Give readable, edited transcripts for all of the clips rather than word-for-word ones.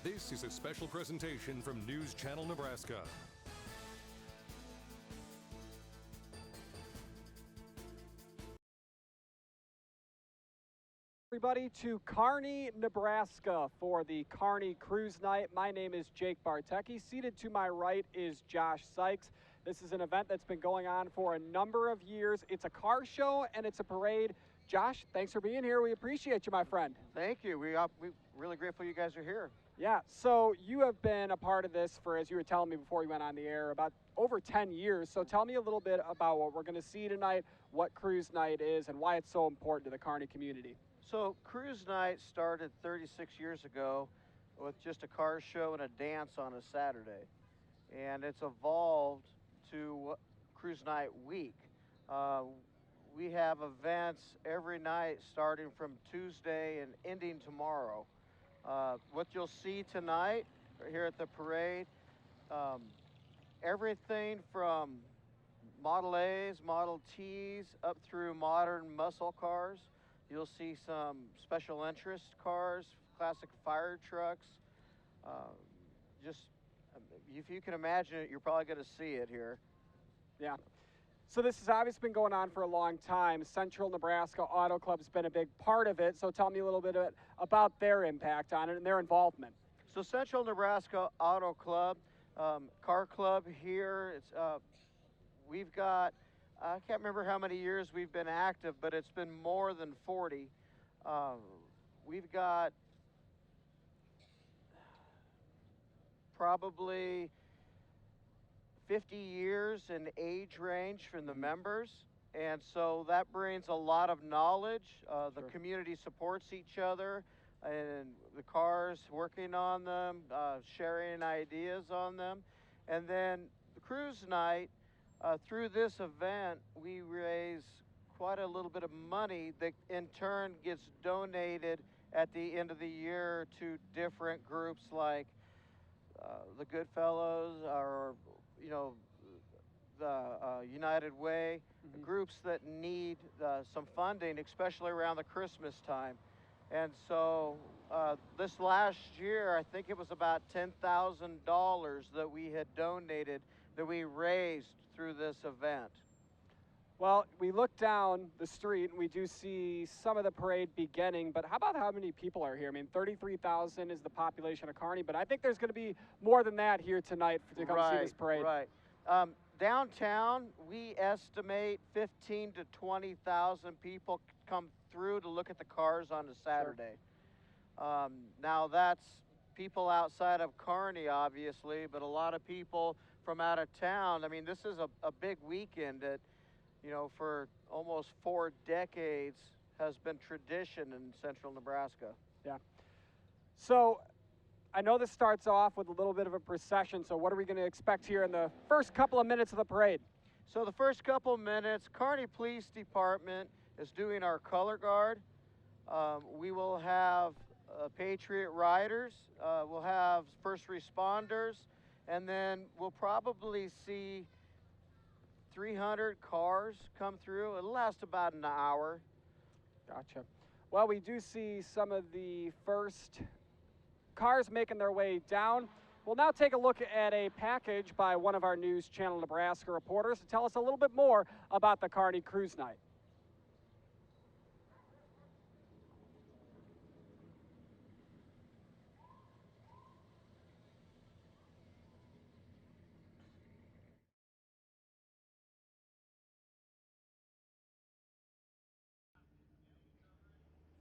This is a special presentation from News Channel Nebraska. Everybody to Kearney, Nebraska for the Kearney Cruise Night. My name is Jake Bartecki. Seated to my right is Josh Sykes. This is an event that's been going on for a number of years. It's a car show and it's a parade. Josh, thanks for being here. We appreciate you, my friend. Thank you. We're really grateful you guys are here. Yeah, so you have been a part of this for, as you were telling me before you went on the air, about over 10 years. So tell me a little bit about what we're going to see tonight, what Cruise Night is, and why it's so important to the Kearney community. So Cruise Night started 36 years ago with just a car show and a dance on a Saturday. And it's evolved to Cruise Night Week. We have events every night starting from Tuesday and ending tomorrow. What you'll see tonight here at the parade, everything from Model A's, Model T's, up through modern muscle cars. You'll see some special interest cars, classic fire trucks. If you can imagine it, you're probably going to see it here. Yeah. So this has obviously been going on for a long time. Central Nebraska Auto Club's been a big part of it. So tell me a little bit about their impact on it and their involvement. So Central Nebraska Auto Club, car club here. We've got, I can't remember how many years we've been active, but it's been more than 40. We've got probably 50 years in age range from the members, and so that brings a lot of knowledge. The community supports each other, and the cars, working on them, sharing ideas on them. And then the Cruise Night, through this event, we raise quite a little bit of money that in turn gets donated at the end of the year to different groups like the Goodfellows, or the United Way, groups that need some funding, especially around the Christmas time. And so this last year, I think it was about $10,000 that we had donated, that we raised through this event. Well, we look down the street and we do see some of the parade beginning, but how about how many people are here? I mean, 33,000 is the population of Kearney, but I think there's going to be more than that here tonight to come see this parade. Right. Downtown, we estimate 15 to 20,000 people come through to look at the cars on a Saturday. Sure. Now that's people outside of Kearney, obviously, but a lot of people from out of town. I mean, this is a big weekend that, for almost 4 decades has been tradition in central Nebraska. Yeah. So I know this starts off with a little bit of a procession, so what are we going to expect here in the first couple of minutes of the parade? So the first couple of minutes, Kearney Police Department is doing our color guard. We will have Patriot Riders, we'll have first responders, and then we'll probably see 300 cars come through. It'll last about an hour. Gotcha. Well, we do see some of the first cars making their way down. We'll now take a look at a package by one of our News Channel Nebraska reporters to tell us a little bit more about the Kearney Cruise Night.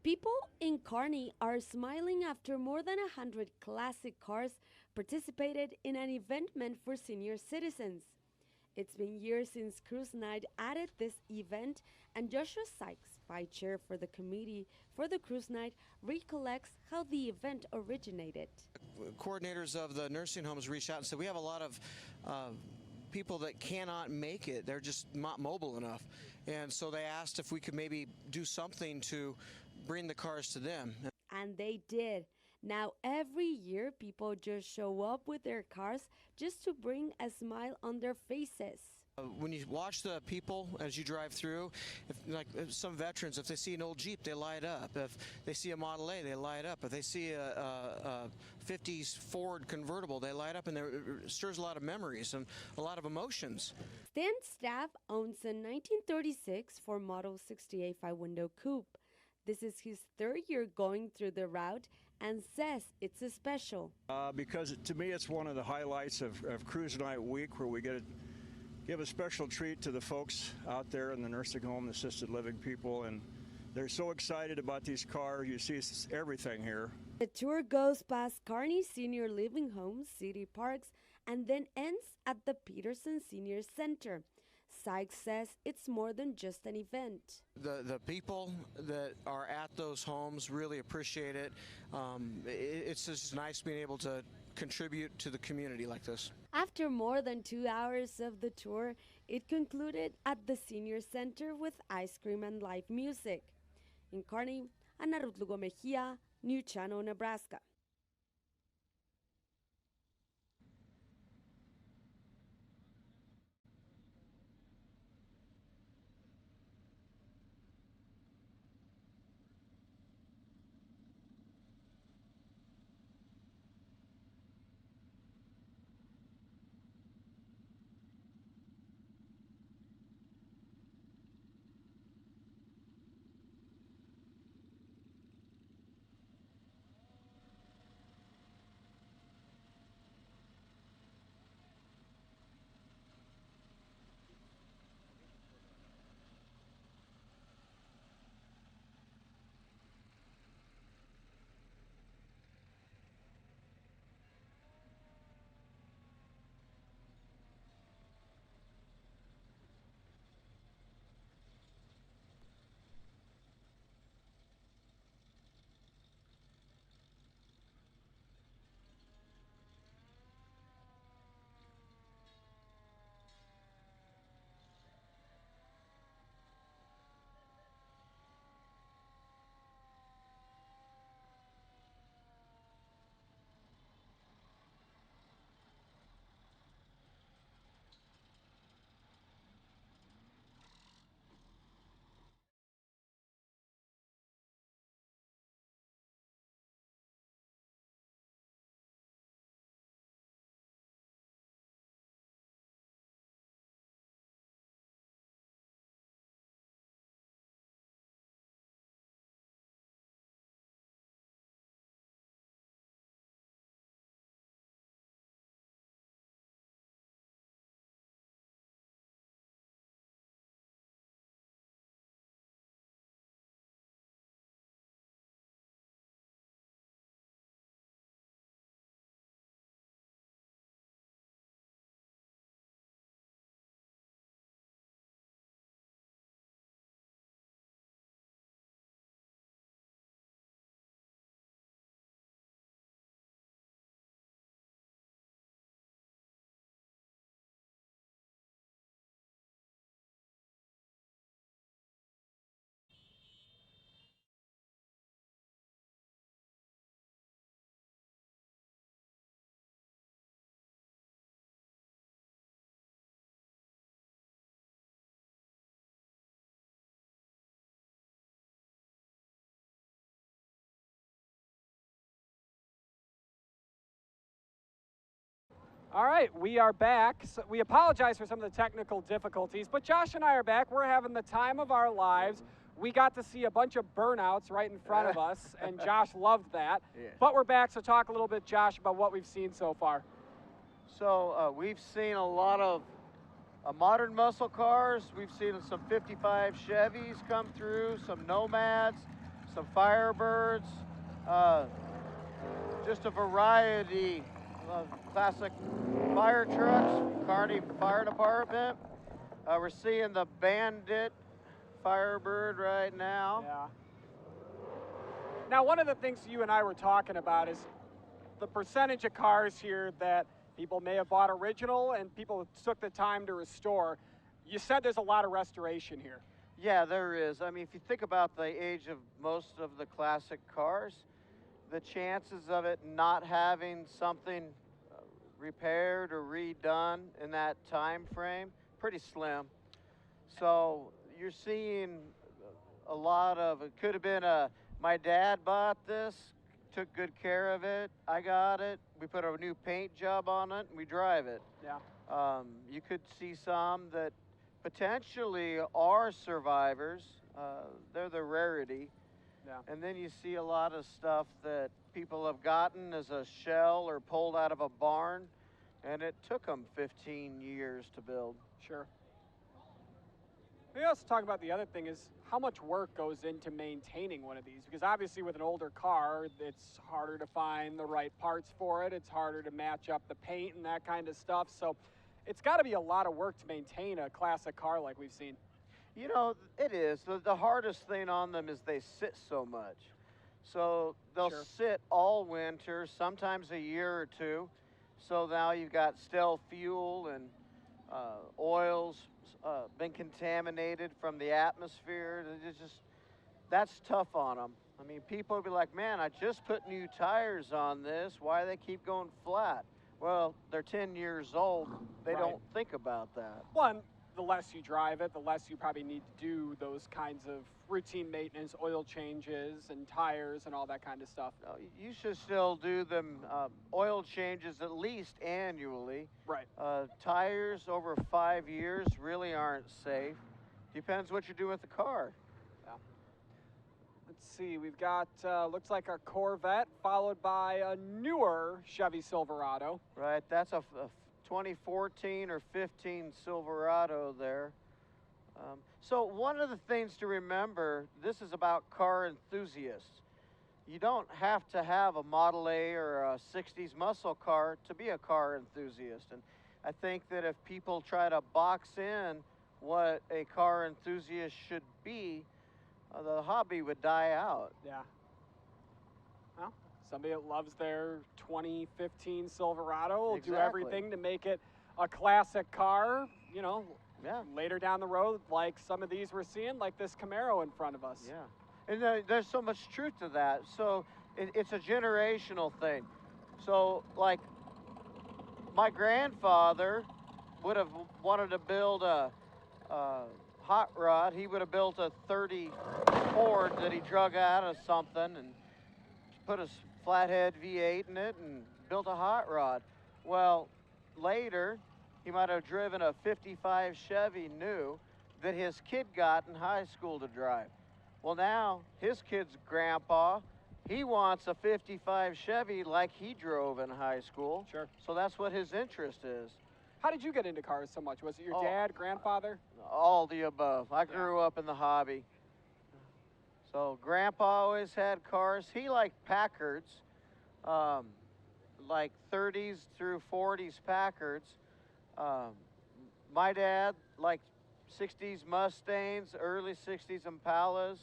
People in Kearney are smiling after more than 100 classic cars participated in an event meant for senior citizens. It's been years since Cruise Night added this event, and Joshua Sykes, vice chair for the committee for the Cruise Night, recollects how the event originated. Coordinators of the nursing homes reached out and said, we have a lot of people that cannot make it. They're just not mobile enough. And so they asked if we could maybe do something to bring the cars to them. And they did. Now every year people just show up with their cars just to bring a smile on their faces. When you watch the people as you drive through, if some veterans, if they see an old Jeep, they light up. If they see a Model A, they light up. If they see a 50s Ford convertible, they light up, and it stirs a lot of memories and a lot of emotions. Stan Staff owns a 1936 Ford Model 68 5-window coupe. This is his third year going through the route and says it's a special. Because to me it's one of the highlights of Cruise Night Week, where we get to give a special treat to the folks out there in the nursing home, the assisted living people, and they're so excited about these cars. You see everything here. The tour goes past Kearney Senior Living Home, city parks, and then ends at the Peterson Senior Center. Sykes says it's more than just an event. The people that are at those homes really appreciate it. It's just nice being able to contribute to the community like this. After more than 2 hours of the tour, it concluded at the Senior Center with ice cream and live music. In Kearney, Ana Ruth Lugo Mejia, New Channel, Nebraska. All right, we are back. So we apologize for some of the technical difficulties, but Josh and I are back. We're having the time of our lives. We got to see a bunch of burnouts right in front of us, and Josh loved that. Yeah. But we're back, so talk a little bit, Josh, about what we've seen so far. So we've seen a lot of modern muscle cars. We've seen some 55 Chevys come through, some Nomads, some Firebirds, just a variety of classic fire trucks, Kearney Fire Department. We're seeing the Bandit Firebird right now. Yeah. Now, one of the things you and I were talking about is the percentage of cars here that people may have bought original and people took the time to restore. You said there's a lot of restoration here. Yeah, there is. I mean, if you think about the age of most of the classic cars, the chances of it not having something repaired or redone in that time frame pretty slim. So you're seeing a lot of, it could have been my dad bought this, took good care of it, I got it, we put a new paint job on it, and we drive it. Yeah. You could see some that potentially are survivors. They're the rarity. Yeah. And then you see a lot of stuff that people have gotten as a shell or pulled out of a barn, and it took them 15 years to build. Sure. We also talk about the other thing is how much work goes into maintaining one of these, because obviously with an older car, it's harder to find the right parts for it. It's harder to match up the paint and that kind of stuff. So it's got to be a lot of work to maintain a classic car like we've seen. You know, it is. The hardest thing on them is they sit so much. So they'll Sure. sit all winter, sometimes a year or two. So now you've got stale fuel and oils been contaminated from the atmosphere. It's just, that's tough on them. I mean, people will be like, man, I just put new tires on this. Why do they keep going flat? Well, they're 10 years old. They Right. don't think about that. One, the less you drive it, the less you probably need to do those kinds of routine maintenance, oil changes and tires and all that kind of stuff. No, you should still do them oil changes at least annually. Right. Tires over 5 years really aren't safe. Depends what you do with the car. Let's see, we've got, looks like our Corvette, followed by a newer Chevy Silverado. Right, that's a 2014 or 15 Silverado there. So one of the things to remember, this is about car enthusiasts. You don't have to have a Model A or a 60s muscle car to be a car enthusiast. And I think that if people try to box in what a car enthusiast should be, the hobby would die out. Yeah. Well, somebody that loves their 2015 Silverado will do Exactly. everything to make it a classic car, you know, Yeah. later down the road, like some of these we're seeing, like this Camaro in front of us. Yeah, and there's so much truth to that. So it's a generational thing. So like my grandfather would have wanted to build a hot rod. He would have built a 30 Ford that he drug out of something and put a flathead V8 in it and built a hot rod. Well, later he might have driven a 55 Chevy new that his kid got in high school to drive. Well, now his kid's grandpa, he wants a 55 Chevy like he drove in high school. Sure. So that's what his interest is. How did you get into cars so much? Was it your Oh. dad, grandfather? All the above. I grew up in the hobby. So grandpa always had cars. He liked Packards, like 30s through 40s Packards. My dad liked 60s Mustangs, early 60s Impalas.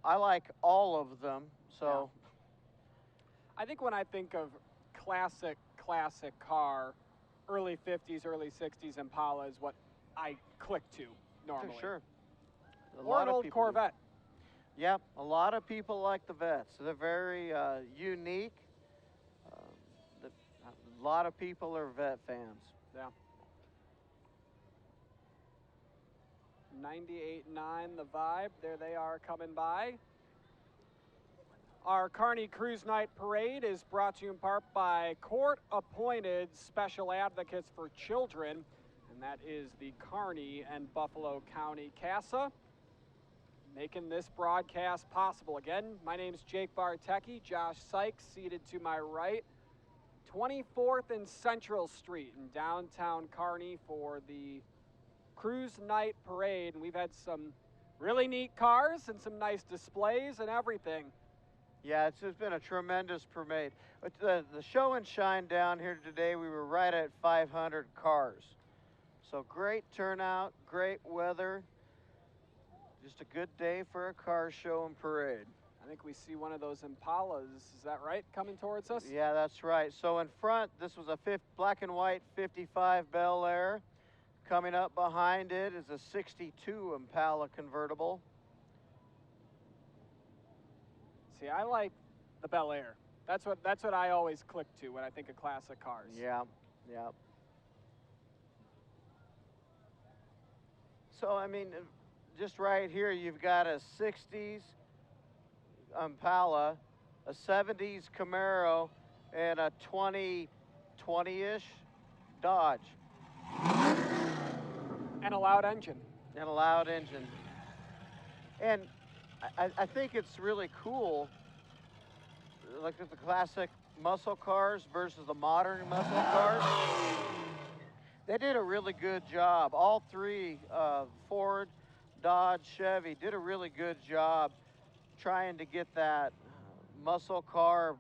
I like all of them. So I think when I think of classic car, early 50s, early 60s Impala is what I click to normally. sure. Or an old Corvette. Yep, a lot of people like the Vets. They're very unique. A lot of people are Vet fans. Yeah. 98.9 the vibe. There they are coming by. Our Kearney Cruise Night Parade is brought to you in part by court-appointed special advocates for children, and that is the Kearney and Buffalo County CASA, making this broadcast possible. Again, my name is Jake Bartecki. Josh Sykes seated to my right. 24th and Central Street in downtown Kearney for the Cruise Night Parade, and we've had some really neat cars and some nice displays and everything. Yeah, it's been a tremendous parade. But the show and shine down here today, we were right at 500 cars. So great turnout, great weather. Just a good day for a car show and parade. I think we see one of those Impalas, is that right, coming towards us? Yeah, that's right. So in front, this was a black and white 55 Bel Air. Coming up behind it is a 62 Impala convertible. See, I like the Bel Air. That's what I always click to when I think of classic cars. Yeah, yeah. So, I mean, just right here, you've got a 60s Impala, a 70s Camaro, and a 20-ish Dodge. And a loud engine. And a loud engine. And I think it's really cool, like with the classic muscle cars versus the modern muscle cars. They did a really good job. All three, Ford, Dodge, Chevy, did a really good job trying to get that muscle car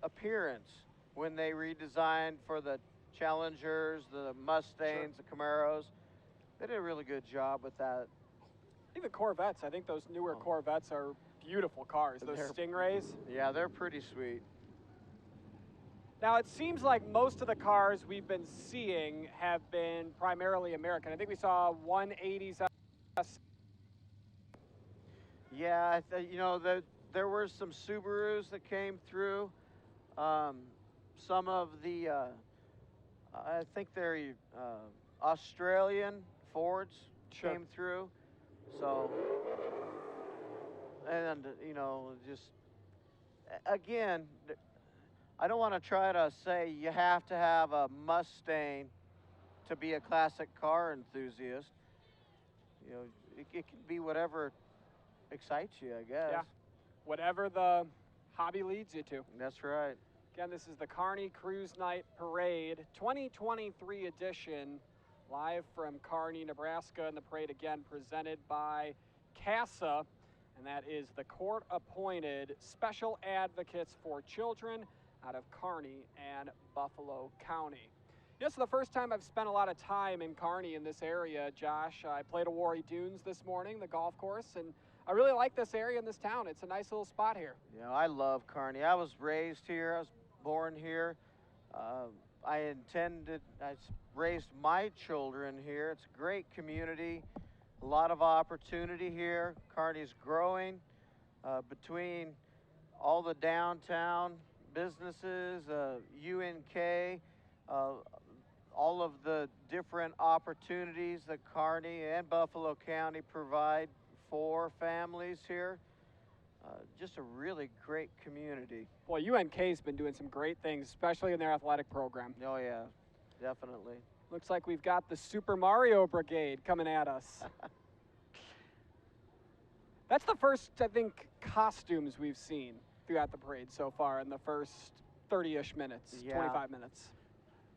appearance when they redesigned for the Challengers, the Mustangs, the Camaros. They did a really good job with that. Even Corvettes. I think those newer Corvettes are beautiful cars. Those Stingrays. Yeah, they're pretty sweet. Now, it seems like most of the cars we've been seeing have been primarily American. I think we saw 180s. Yeah, you know, there were some Subarus that came through. Some of the, I think they're Australian Fords came through. So, and, you know, just, again, I don't want to try to say you have to have a Mustang to be a classic car enthusiast. You know, it can be whatever excites you, I guess. Yeah, whatever the hobby leads you to. That's right. Again, this is the Kearney Cruise Night Parade 2023 edition, live from Kearney, Nebraska, and the parade again presented by CASA, and that is the court-appointed Special Advocates for Children out of Kearney and Buffalo County. This is the first time I've spent a lot of time in Kearney in this area, Josh. I played at Warry Dunes this morning, the golf course, and I really like this area in this town. It's a nice little spot here. Yeah, I love Kearney. I was raised here. I was born here. I raised my children here. It's a great community, a lot of opportunity here. Kearney's growing between all the downtown businesses, UNK, all of the different opportunities that Kearney and Buffalo County provide for families here. Just a really great community. Boy, UNK's been doing some great things, especially in their athletic program. Oh yeah, definitely. Looks like we've got the Super Mario Brigade coming at us. That's the first, I think, costumes we've seen throughout the parade so far in the first 30-ish minutes, 25 minutes.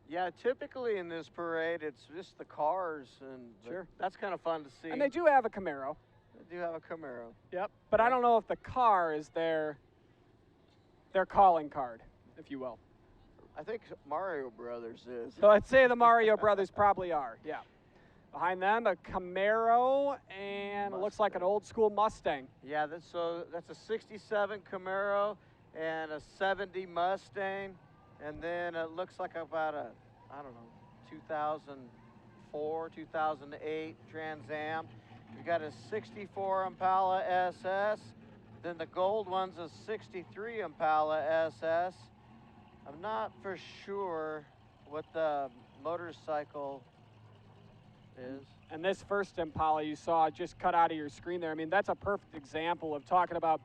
Yeah, typically in this parade, it's just the cars, and that's kind of fun to see. And they do have a Camaro. They do have a Camaro. Yep, but I don't know if the car is their calling card, if you will. I think Mario Brothers is. So I'd say the Mario Brothers probably are, yeah. Behind them, a Camaro, and Mustang. It looks like an old school Mustang. Yeah, that's a 67 Camaro and a 70 Mustang, and then it looks like about a, I don't know, 2004, 2008 Trans Am. We got a 64 Impala SS, then the gold one's a 63 Impala SS. I'm not for sure what the motorcycle is. And this first Impala you saw just cut out of your screen there, I mean, that's a perfect example of talking about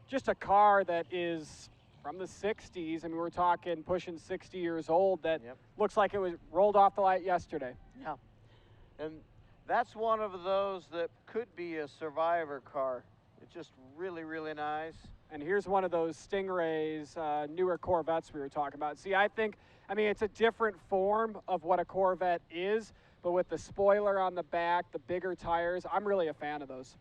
just a car that is from the 60s. I mean, we're talking pushing 60 years old that looks like it was rolled off the lot yesterday. Yeah. And that's one of those that could be a survivor car. It's just really, really nice. And here's one of those Stingrays, newer Corvettes we were talking about. See, I mean, it's a different form of what a Corvette is, but with the spoiler on the back, the bigger tires, I'm really a fan of those.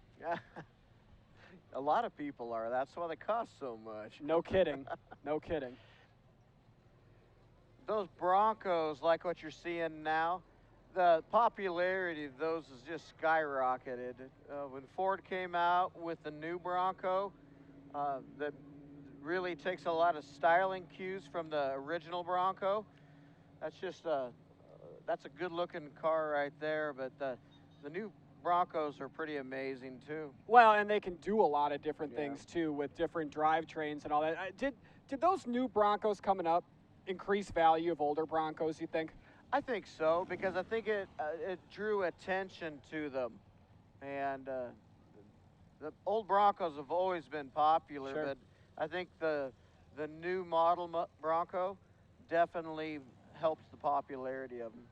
A lot of people are. That's why they cost so much. No kidding. No kidding. Those Broncos, like what you're seeing now, the popularity of those has just skyrocketed. When Ford came out with the new Bronco, that really takes a lot of styling cues from the original Bronco. That's just that's a good-looking car right there. But the new Broncos are pretty amazing too. Well, and they can do a lot of different things too with different drivetrains and all that. Did those new Broncos coming up increase value of older Broncos, you think? I think so, because I think it drew attention to them. And the old Broncos have always been popular, Sure. but I think the new model Bronco definitely helps the popularity of them.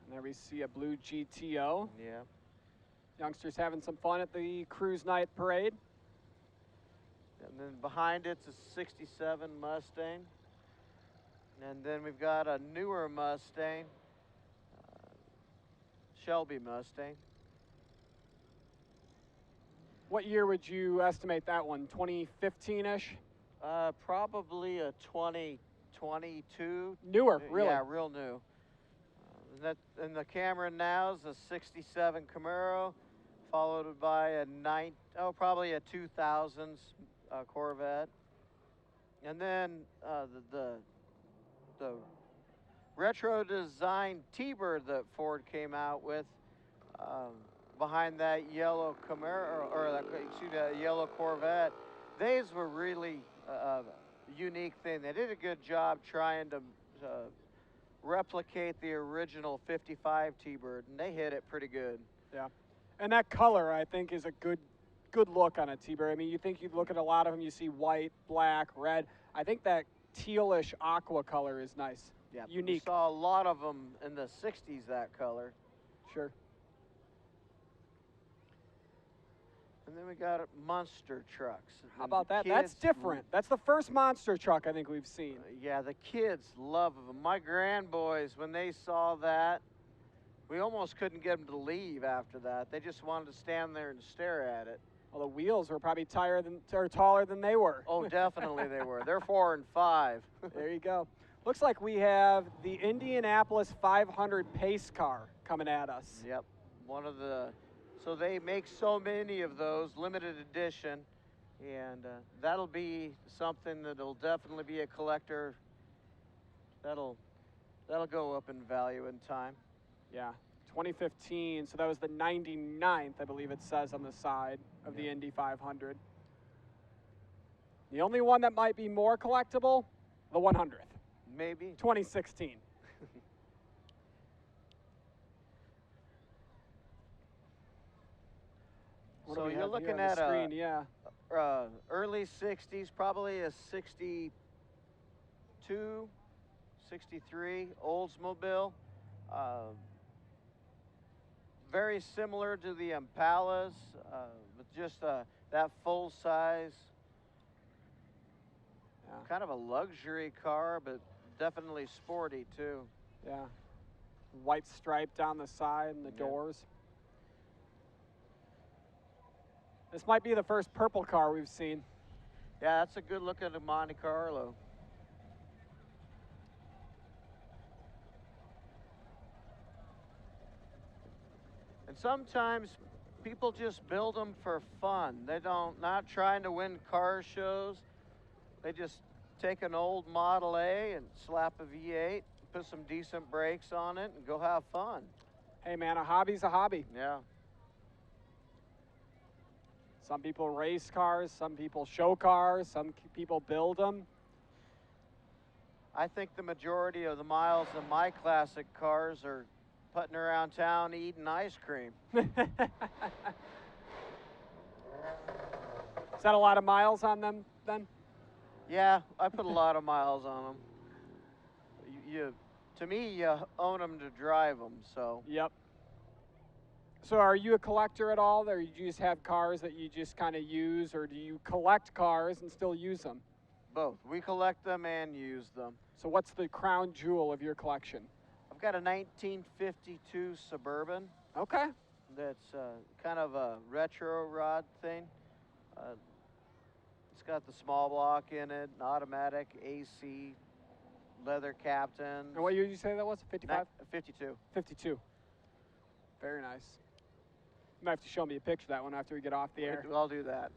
And there we see a blue GTO. Yeah. Youngsters having some fun at the Cruise Night Parade. And then behind it's a 67 Mustang. And then we've got a newer Mustang, Shelby Mustang. What year would you estimate that one? 2015-ish? Probably a 2022. Newer, really? Yeah, real new. And the Camry now is a 67 Camaro, followed by a probably a 2000s Corvette. And then the retro design T-Bird that Ford came out with, behind that yellow Camaro, that yellow Corvette, these were really a unique thing. They did a good job trying to replicate the original 55 T-Bird, and they hit it pretty good. Yeah. And that color, I think, is a good look on a T-Bird. I mean, you look at a lot of them, you see white, black, red. I think that tealish aqua color is nice. Yeah, unique. We saw a lot of them in the 60s, that color. Sure. And then we got monster trucks. How about that? That's different. That's the first monster truck I think we've seen. Yeah, the kids love them. My grandboys, when they saw that, we almost couldn't get them to leave after that. They just wanted to stand there and stare at it. Well, the wheels were probably taller than they were. Oh, definitely they were. They're 4 and 5. There you go. Looks like we have the Indianapolis 500 pace car coming at us. Yep. So they make so many of those, limited edition, and that'll be something that'll definitely be a collector. That'll go up in value in time. Yeah, 2015, so that was the 99th, I believe it says on the side of the Indy 500. The only one that might be more collectible, the 100th. Maybe. 2016. So you're looking at screen, yeah. Early 60s, probably a 62, 63 Oldsmobile. Very similar to the Impalas, with just that full size, kind of a luxury car, but definitely sporty too. Yeah. White stripe down the side and the doors. This might be the first purple car we've seen. Yeah, that's a good look at a Monte Carlo. And sometimes people just build them for fun. Not trying to win car shows. They just take an old Model A and slap a V8, put some decent brakes on it, and go have fun. Hey man, a hobby's a hobby. Yeah. Some people race cars, some people show cars, some people build them. I think the majority of the miles in my classic cars are putting around town eating ice cream. Is that a lot of miles on them then? Yeah, I put a lot of miles on them. To me, you own them to drive them, so. Yep. So are you a collector at all, or you just have cars that you just kind of use, or do you collect cars and still use them? Both. We collect them and use them. So what's the crown jewel of your collection? I've got a 1952 Suburban. Okay. That's kind of a retro rod thing. It's got the small block in it, an automatic AC, leather captain. And what year did you say that was? 55? 52. 52. Very nice. You might have to show me a picture of that one after we get off the air. I'll do that.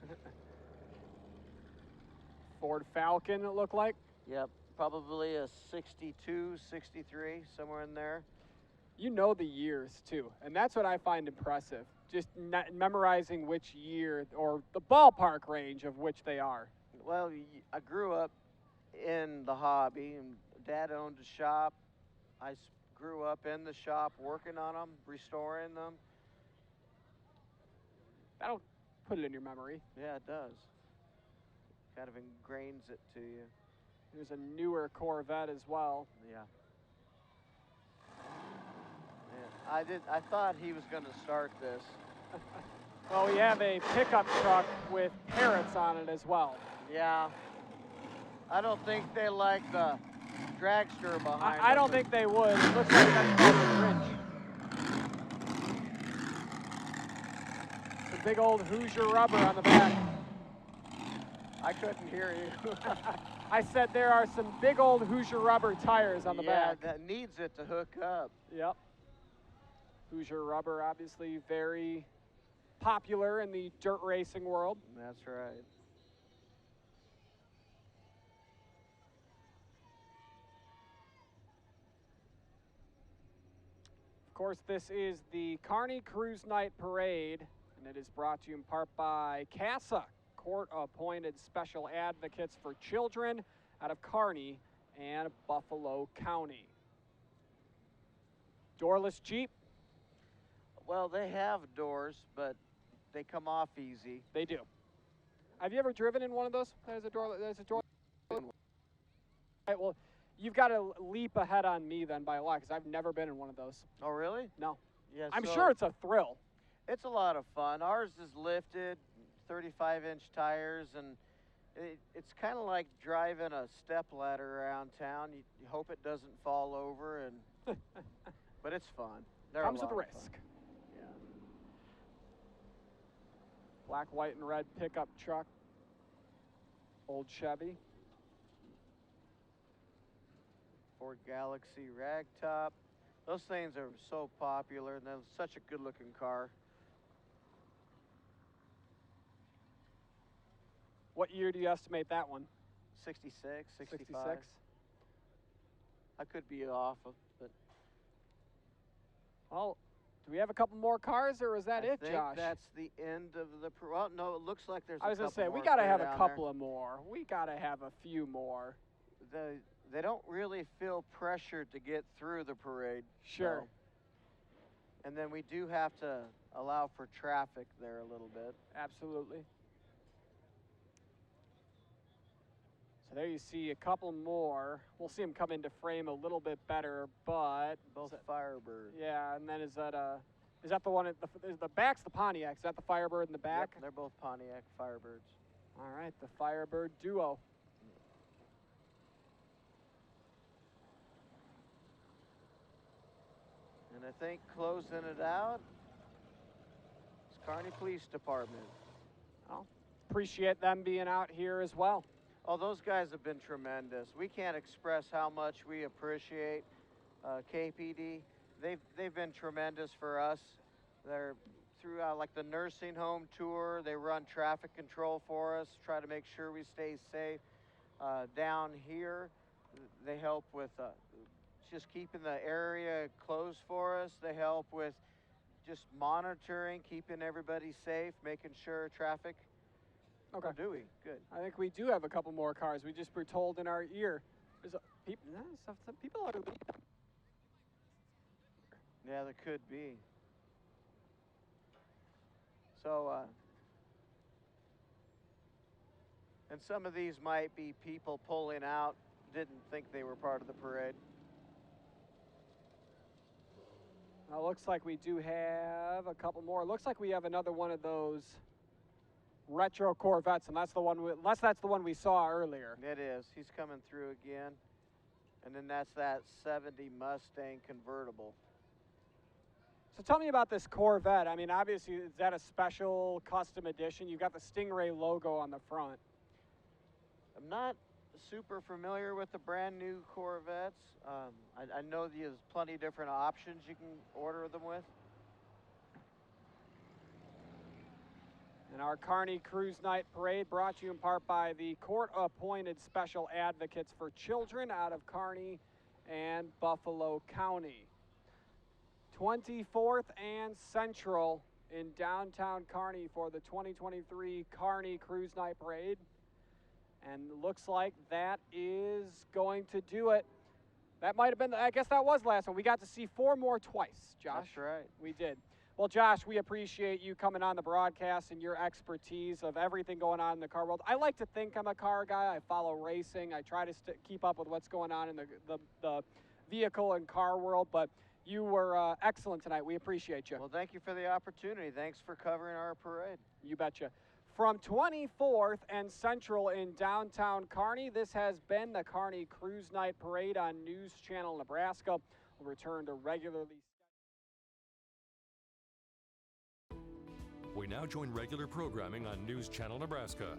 Ford Falcon, it looked like. Yep, probably a 62, 63, somewhere in there. You know the years, too, and that's what I find impressive. Just memorizing which year or the ballpark range of which they are. Well, I grew up in the hobby, and Dad owned a shop. I grew up in the shop working on them, restoring them. That'll put it in your memory. Yeah, it does. Kind of ingrains it to you. There's a newer Corvette as well. Yeah. I thought he was going to start this. Well, we have a pickup truck with parrots on it as well. Yeah. I don't think they like the dragster behind I don't think they would. It looks like that's called a Grinch. The big old Hoosier rubber on the back. I couldn't hear you. I said there are some big old Hoosier rubber tires on the back. Yeah, that needs it to hook up. Yep. Hoosier rubber, obviously very popular in the dirt racing world. That's right. Of course, this is the Kearney Cruise Night Parade, and it is brought to you in part by CASA, court-appointed special advocates for children out of Kearney and Buffalo County. Doorless Jeep, Well, they have doors, but they come off easy. they do. Have you ever driven in one of those? There's a door. Right, well, you've got to leap ahead on me then by a lot, because I've never been in one of those. Oh, really? No. Yeah. I'm so sure it's a thrill. it's a lot of fun. Ours is lifted, 35-inch tires, and it's kind of like driving a step ladder around town. You hope it doesn't fall over, and but it's fun. They're a Comes with lot of risk. fun. Yeah. Black, white, and red pickup truck. Old Chevy. Ford Galaxy ragtop. Those things are so popular, and they're such a good-looking car. What year do you estimate that one? 66, 65. 66? I could be off, but Well, do we have a couple more cars, or is that I it, think Josh? that's the end of the. Well, no, it looks like there's. I was a going couple to say, we more got to clear have a down couple of more. We got to have a few more. there. They don't really feel pressured to get through the parade. Sure. so- And then we do have to allow for traffic there a little bit. Absolutely. So there you see a couple more. We'll see them come into frame a little bit better, but Both Firebird. yeah. And then is that the one at the back's the Pontiac? Is that the Firebird in the back? Yep, they're both Pontiac Firebirds. All right, the Firebird duo. And I think closing it out is Kearney Police Department. Well, appreciate them being out here as well. Oh, those guys have been tremendous. We can't express how much we appreciate KPD. They've been tremendous for us. They're throughout like the nursing home tour. They run traffic control for us, try to make sure we stay safe. Down here, they help with just keeping the area closed for us. They help with just monitoring, keeping everybody safe, making sure traffic. Okay. Or do we? Good. I think we do have a couple more cars. We just were told in our ear. There's some people are. Yeah, there could be. So, and some of these might be people pulling out, didn't think they were part of the parade. Now, looks like we do have a couple more. Looks like we have another one of those retro Corvettes, and that's the one. Unless that's the one we saw earlier. It is. He's coming through again. And then that's that 70 Mustang convertible. So tell me about this Corvette. I mean, obviously, is that a special custom edition? You've got the Stingray logo on the front. I'm not super familiar with the brand new Corvettes. I know there's plenty of different options you can order them with. And our Kearney Cruise Night Parade brought to you in part by the court-appointed special advocates for children out of Kearney and Buffalo County. 24th and Central in downtown Kearney for the 2023 Kearney Cruise Night Parade. And looks like that is going to do it. That might have been, I guess that was last one. We got to see four more twice, Josh. That's right. We did. Well, Josh, we appreciate you coming on the broadcast and your expertise of everything going on in the car world. I like to think I'm a car guy. I follow racing. I try to keep up with what's going on in the vehicle and car world, but you were excellent tonight. We appreciate you. Well, thank you for the opportunity. Thanks for covering our parade. You betcha. From 24th and Central in downtown Kearney, this has been the Kearney Cruise Night Parade on News Channel Nebraska. We'll return to regularly. We now join regular programming on News Channel Nebraska.